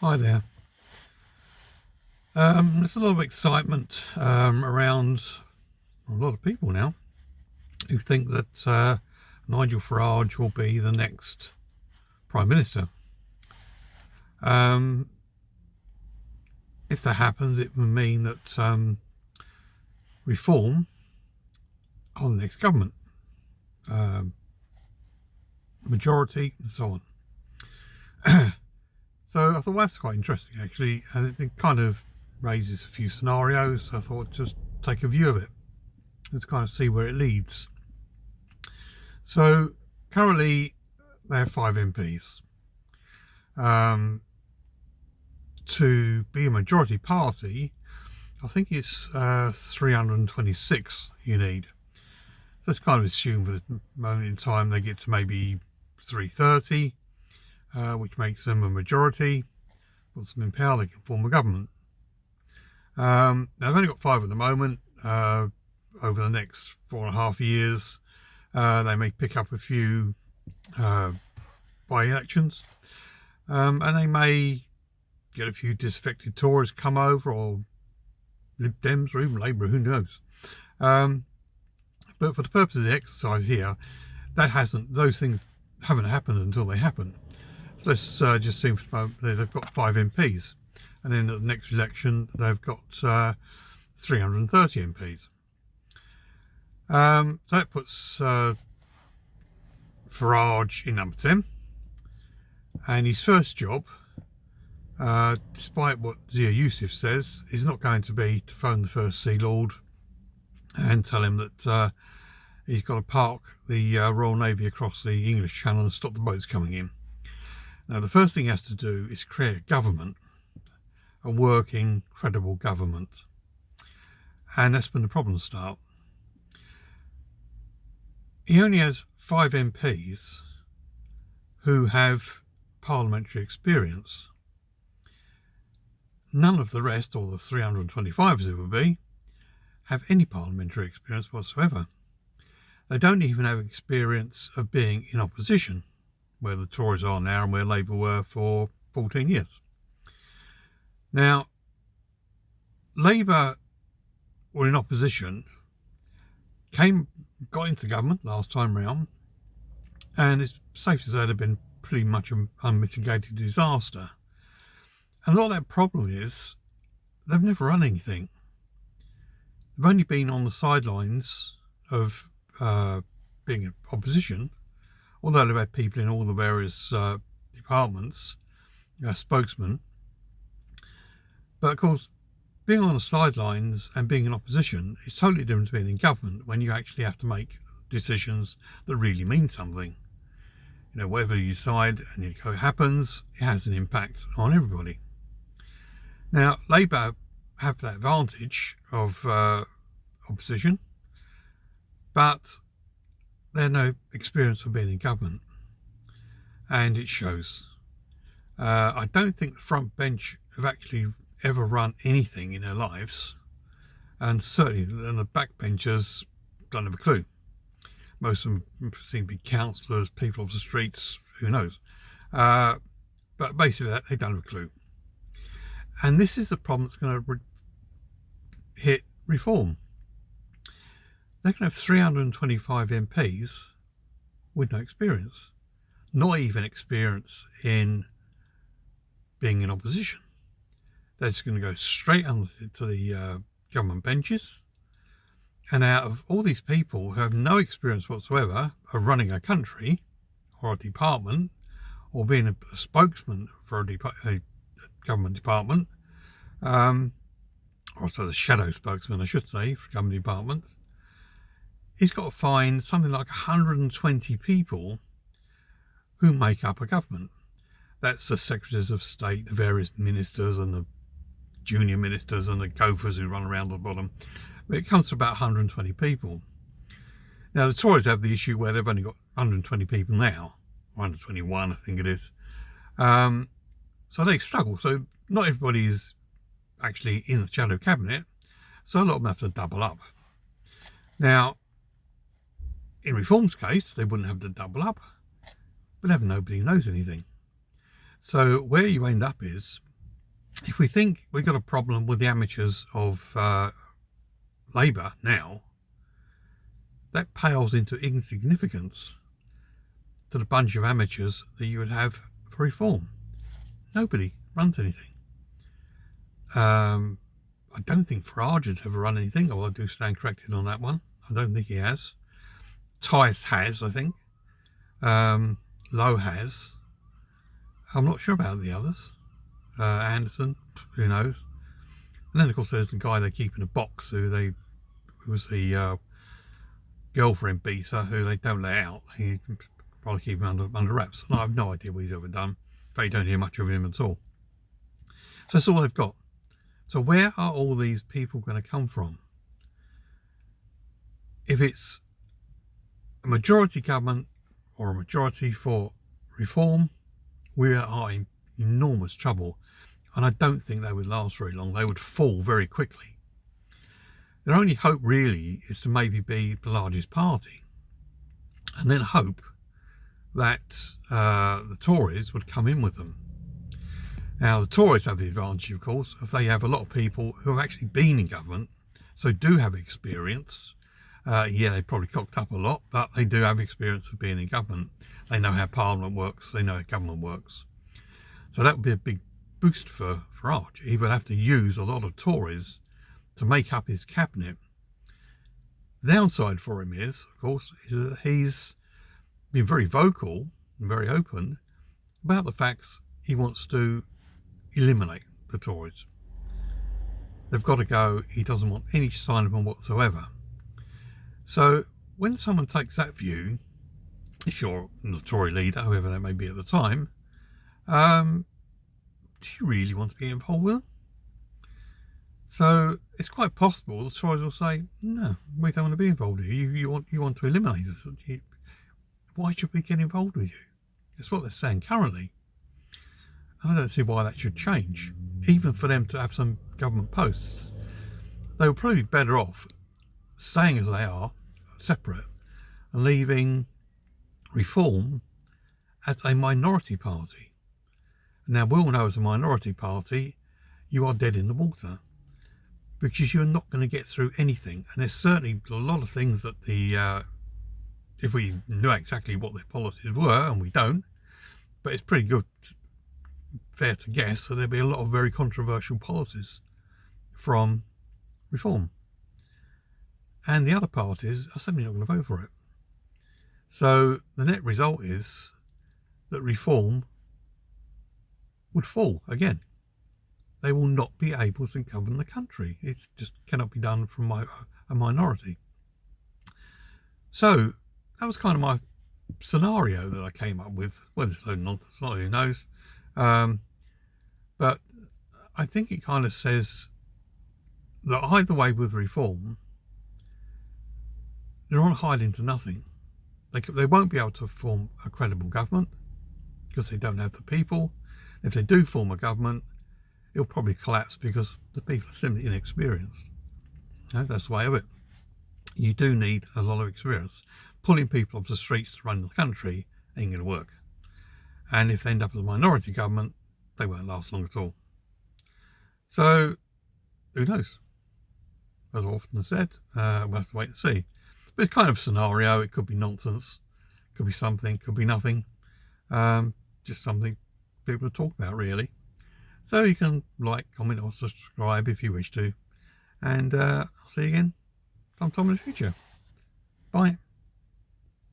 Hi there. There's a lot of excitement around a lot of people now who think that Nigel Farage will be the next Prime Minister. If that happens, it will mean that reform on the next government, majority and so on. So I thought, well, that's quite interesting actually, and it kind of raises a few scenarios. So I thought I'd just take a view of it. Let's kind of see where it leads. So currently they have 5 MPs. To be a majority party, I think it's 326 you need. So let's kind of assume for the moment in time they get to maybe 330, which makes them a majority. Puts them in power, they can form a government. Now they've only got 5 at the moment. Over the next 4.5 years, they may pick up a few by-elections, and they may get a few disaffected Tories come over, or Lib Dems, or even Labour, who knows. But for the purpose of the exercise here, those things haven't happened until they happen. So let's just assume for the moment they've got 5 MPs, and then at the next election they've got 330 MPs. So that puts Farage in number 10, and his first job, despite what Zia Youssef says, is not going to be to phone the First Sea Lord and tell him that he's got to park the Royal Navy across the English Channel and stop the boats coming in. Now, the first thing he has to do is create a government, a working, credible government, and that's when the problems start. He only has 5 MPs who have parliamentary experience. None of the rest, or the 325 as it would be, have any parliamentary experience whatsoever. They don't even have experience of being in opposition, where the Tories are now and where Labour were for 14 years. Now, Labour were in opposition, got into government last time round, and it's safe to say they've been pretty much an unmitigated disaster. And a lot of that problem is they've never run anything. They've only been on the sidelines of being in opposition, although they've had people in all the various departments, spokesmen. But of course, being on the sidelines and being in opposition is totally different to being in government, when you actually have to make decisions that really mean something. You know, whatever you decide and it happens, it has an impact on everybody. Now, Labour have that advantage of opposition, but they have no experience of being in government, and it shows. I don't think the front bench have actually ever run anything in their lives, and certainly the backbenchers don't have a clue. Most of them seem to be councillors, people off the streets, who knows. But basically they don't have a clue. And this is the problem that's going to hit reform. They can have 325 MPs with no experience, not even experience in being in opposition. They're just going to go straight to the government benches. And out of all these people who have no experience whatsoever of running a country or a department, or being a spokesman for a government department, or so the shadow spokesman, I should say, for government departments, he's got to find something like 120 people who make up a government. That's the secretaries of state, the various ministers and the junior ministers and the gophers who run around the bottom. But it comes to about 120 people. Now, the Tories have the issue where they've only got 120 people now, 121 I think it is. So they struggle. So not everybody is actually in the shadow cabinet, so a lot of them have to double up. Now, in Reform's case, they wouldn't have to double up, but have nobody who knows anything. So where you end up is if we think we've got a problem with the amateurs of Labour now, that pales into insignificance to the bunch of amateurs that you would have for Reform. Nobody runs anything. I don't think Farage has ever run anything, although I do stand corrected on that one. I don't think he has. Tice has, I think. Lowe has. I'm not sure about the others. Anderson, who knows? And then, of course, there's the guy they keep in a box who was the girlfriend beater who they don't let out. He probably keep him under wraps. And I have no idea what he's ever done. In fact, you don't hear much of him at all. So that's all they've got. So where are all these people going to come from? If it's a majority government or a majority for Reform, we are in enormous trouble. And I don't think they would last very long. They would fall very quickly. Their only hope really is to maybe be the largest party, and then hope that the Tories would come in with them. Now, the Tories have the advantage, of course, if they have a lot of people who have actually been in government, so do have experience. Yeah, they probably cocked up a lot, but they do have experience of being in government. They know how Parliament works, they know how government works. So that would be a big boost for Farage. He would have to use a lot of Tories to make up his cabinet. The downside for him is, of course, is that he's been very vocal and very open about the facts he wants to eliminate the Tories. They've got to go. He doesn't want any sign of them whatsoever. So when someone takes that view, if you're the Tory leader, whoever that may be at the time, do you really want to be involved with them? So it's quite possible the Tories will say, no, we don't want to be involved here. You want to eliminate us. Why should we get involved with you? That's what they're saying currently. I don't see why that should change. Even for them to have some government posts, they would probably be better off staying as they are, separate, and leaving Reform as a minority party. Now, we all know as a minority party, you are dead in the water, because you're not going to get through anything. And there's certainly a lot of things that if we knew exactly what their policies were, and we don't, but it's pretty good, fair to guess that there'll be a lot of very controversial policies from Reform. And the other parties are certainly not going to vote for it. So the net result is that Reform would fall again. They will not be able to govern the country. It just cannot be done from a minority. So that was kind of my scenario that I came up with. Well, there's no nonsense, who knows. But I think it kind of says that either way with Reform, they're on hiding to nothing. They won't be able to form a credible government because they don't have the people. If they do form a government, it'll probably collapse because the people are simply inexperienced. That's the way of it. You do need a lot of experience. Pulling people off the streets to run the country ain't going to work. And if they end up as a minority government, they won't last long at all. So, who knows? As I've often said, we'll have to wait and see. But it's kind of a scenario. It could be nonsense, could be something, could be nothing. Just something people to talk about, really. So you can like, comment or subscribe if you wish to. And I'll see you again sometime in the future. Bye.